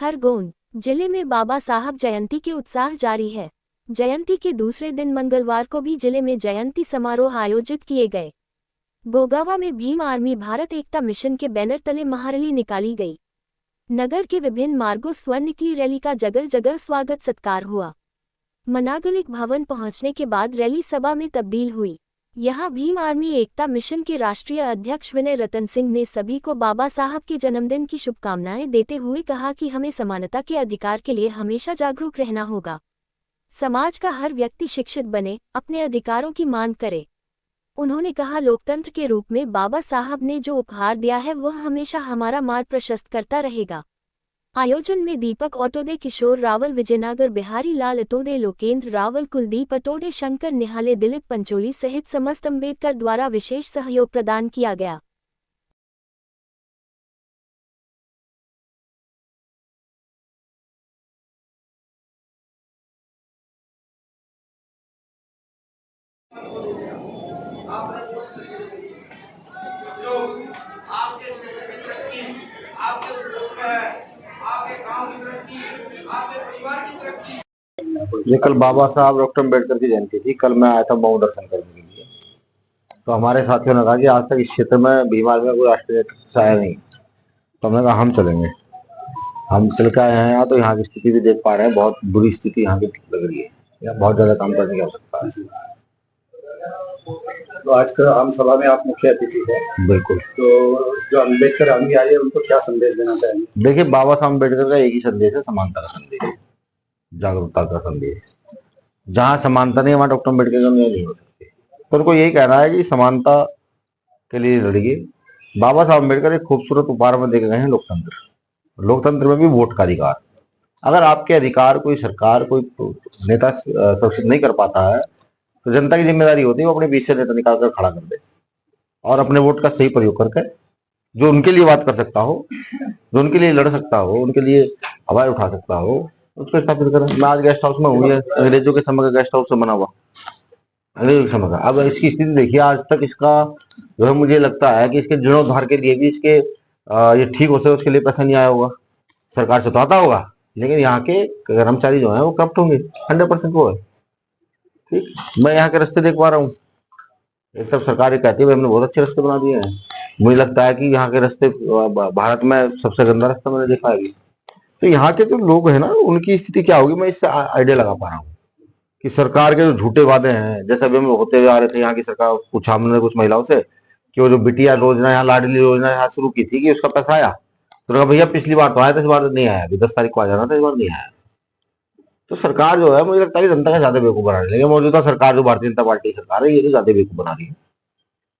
खरगोन जिले में बाबा साहब जयंती के उत्साह जारी है। जयंती के दूसरे दिन मंगलवार को भी जिले में जयंती समारोह आयोजित किए गए। गोगावा में भीम आर्मी भारत एकता मिशन के बैनर तले महारैली निकाली गई। नगर के विभिन्न मार्गों स्वर निकली रैली का जगह जगह स्वागत सत्कार हुआ। मनागलिक भवन पहुंचने के बाद रैली सभा में तब्दील हुई। यहां भीम आर्मी एकता मिशन के राष्ट्रीय अध्यक्ष विनय रतन सिंह ने सभी को बाबा साहब के जन्मदिन की शुभकामनाएं देते हुए कहा कि हमें समानता के अधिकार के लिए हमेशा जागरूक रहना होगा। समाज का हर व्यक्ति शिक्षित बने, अपने अधिकारों की मांग करे। उन्होंने कहा, लोकतंत्र के रूप में बाबा साहब ने जो उपहार दिया है वह हमेशा हमारा मार्ग प्रशस्त करता रहेगा। आयोजन में दीपक अटोदे, किशोर रावल, विजयनगर बिहारी लाल अटोदे, लोकेंद्र रावल, कुलदीप अटोदे, शंकर निहाले, दिलीप पंचोली सहित समस्त अम्बेडकर द्वारा विशेष सहयोग प्रदान किया गया। आपके क्षेत्र की तरक्की, आपके उद्योग में, आपके गांव की तरक्की, आपके परिवार की तरक्की। ये कल बाबा साहब डॉक्टर अम्बेडकर की जयंती थी। कल मैं आया था मऊ दर्शन करने के लिए। तो हमारे साथियों ने कहा कि आज तक इस क्षेत्र में बीमार में कोई राष्ट्रीय नेता आया नहीं। तो हमने कहा हम चलेंगे। हम चल के आए हैं यहाँ, तो यहाँ की स्थिति भी देख पा रहे हैं। बहुत बुरी स्थिति यहाँ की लग रही है। यहाँ बहुत ज्यादा काम करने की आवश्यकता है। तो आज का आम सभा में आप मुख्य अतिथि हैं। बिल्कुल। तो जो अम्बेडकर आर्मी आई है उनको क्या संदेश देना चाहेंगे? देखिए, बाबा साहब अम्बेडकर का एक ही संदेश है, समानता का संदेश, जागरूकता का संदेश। जहाँ समानता नहीं, वहां डॉक्टर अम्बेडकर का नहीं हो सकती। तो उनको यही कहना है कि समानता के लिए लड़िए। बाबा साहब अम्बेडकर एक खूबसूरत उपहार में देखे गए हैं लोकतंत्र। लोकतंत्र में भी वोट का अधिकार। अगर आपके अधिकार कोई सरकार, कोई नेता सुरक्षित नहीं कर पाता है, तो जनता की जिम्मेदारी होती है वो अपने बीच से नेता निकाल कर खड़ा कर दे और अपने वोट का सही प्रयोग करके जो उनके लिए बात कर सकता हो, जो उनके लिए लड़ सकता हो, उनके लिए आवाज उठा सकता हो, उसको स्थापित करें। मैं आज गेस्ट हाउस में हूँ, ये अंग्रेजों के समय का गेस्ट हाउस से बना हुआ, अंग्रेजों के समय का। अब इसकी स्थिति देखिए, आज तक इसका जो है मुझे लगता है कि इसके जीर्णोद्धार के लिए भी इसके ये ठीक हो सके उसके लिए पैसा नहीं आया होगा। सरकार से तो आता होगा, लेकिन यहाँ के कर्मचारी जो है वो करप्ट होंगे। 100% वो है। ठीक, मैं यहाँ के रास्ते देख पा रहा हूँ। एक तरफ सरकार ये कहती है हमने बहुत अच्छे रास्ते बना दिए हैं। मुझे लगता है कि यहाँ के रास्ते भारत में सबसे गंदा रास्ता मैंने देखा है। तो यहाँ के जो लोग हैं ना, उनकी स्थिति क्या होगी, मैं इससे आइडिया लगा पा रहा हूँ कि सरकार के जो झूठे वादे हैं, जैसे अभी हम होते हुए आ रहे थे यहाँ की सरकार, कुछ हमने कुछ महिलाओं से कि वो जो बिटिया योजना, यहाँ लाडली योजना यहाँ शुरू की थी कि उसका पैसा आया, तो कहा भैया पिछली बार तो आया था, इस बार नहीं आया। अभी 10 तारीख को आ जाना था, इस बार नहीं आया। तो सरकार जो है, मुझे लगता है कि जनता का ज्यादा बेवकूफ बना रही है। लेकिन मौजूदा सरकार जो भारतीय जनता पार्टी सरकार है, ये तो ज्यादा बेवकूफ बना रही है।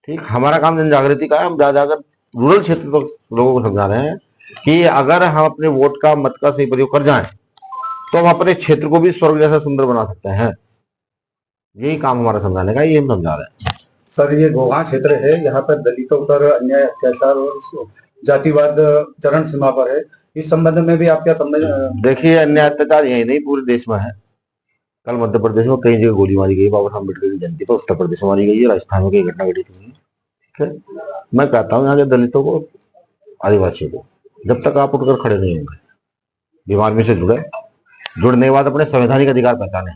ठीक, हमारा काम जन जागृति का है। हम जाकर रूरल क्षेत्र तक लोगों को समझा रहे हैं कि अगर हम अपने वोट का, मत का सही प्रयोग कर जाएं, तो हम अपने क्षेत्र को भी स्वर्ग जैसा सुंदर बना सकते हैं। यही काम हमारा समझाने का, ये हम समझा रहे हैं। सर, ये गोवा क्षेत्र है, यहाँ पर दलितों पर अन्याय, अत्याचार और जातिवाद चरम सीमा पर है। इस संबंध में भी आप क्या समझ? देखिए, अन्याय अत्याचार यही नहीं, पूरे देश में है। कल मध्य प्रदेश में कई जगह गोली मारी गई बाबा साहब अम्बेडकर की जयंती पर। उत्तर प्रदेश में मारी गई है, राजस्थान में कई घटना घटित हुई है। ठीक है, मैं कहता हूँ यहाँ के दलितों को, आदिवासियों को, जब तक आप उठकर खड़े नहीं होंगे, बीमार में से जुड़ने के बाद अपने संवैधानिक अधिकार पहचाने।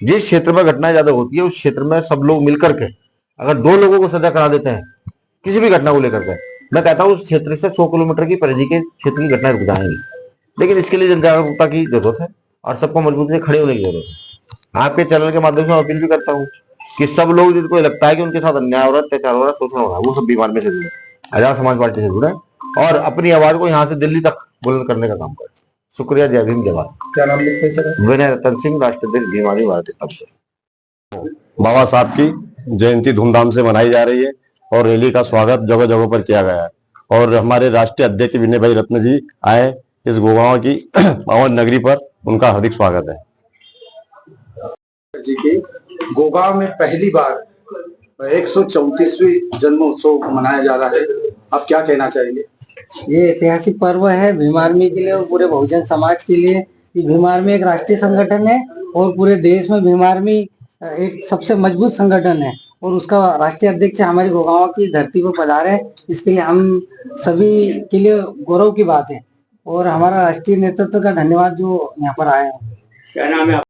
जिस क्षेत्र में घटनाएं ज्यादा होती है, उस क्षेत्र में सब लोग मिलकर के अगर 2 लोगों को सजा करा देते हैं किसी भी घटना को लेकर के, मैं कहता हूँ उस क्षेत्र से 100 किलोमीटर की परिधि के क्षेत्र की घटनाएं रुक जाएंगी। लेकिन इसके लिए जन जागरूकता की जरूरत है और सबको मजबूती से खड़े होने की जरूरत है। आपके चैनल के माध्यम से मैं अपील भी करता हूँ कि सब लोग जिनको लगता है कि उनके साथ अन्याय हो रहा है, अत्याचार हो रहा है, शोषण हो रहा है, वो सब बीमार में से जुड़े, आजाद समाज पार्टी से जुड़े और अपनी आवाज को यहाँ से दिल्ली तक बुलंद करने का काम करें। शुक्रिया। जय भीम, जय भारत। क्या नाम लिखते हैं सर? विनय रतन सिंह, राष्ट्रीय अध्यक्ष भीम आर्मी भारत एकता मिशन। बाबा साहब की जयंती धूमधाम से मनाई जा रही है और रैली का स्वागत जगह जगह पर किया गया है। और हमारे राष्ट्रीय अध्यक्ष विनय भाई रत्न जी आए इस गोगांव की पावन नगरी पर, उनका हार्दिक स्वागत है। जी की गोगांव में पहली बार 134वीं जन्म उत्सव मनाया जा रहा है, आप क्या कहना चाहेंगे? ये ऐतिहासिक पर्व है भीम आर्मी के लिए और पूरे बहुजन समाज के लिए। भीम आर्मी एक राष्ट्रीय संगठन है और पूरे देश में भीम आर्मी एक सबसे मजबूत संगठन है और उसका राष्ट्रीय अध्यक्ष हमारे गोगांव की धरती पर पधारे। इसके लिए हम सभी के लिए गौरव की बात है और हमारा राष्ट्रीय नेतृत्व का धन्यवाद जो यहाँ पर आए हैं। क्या नाम है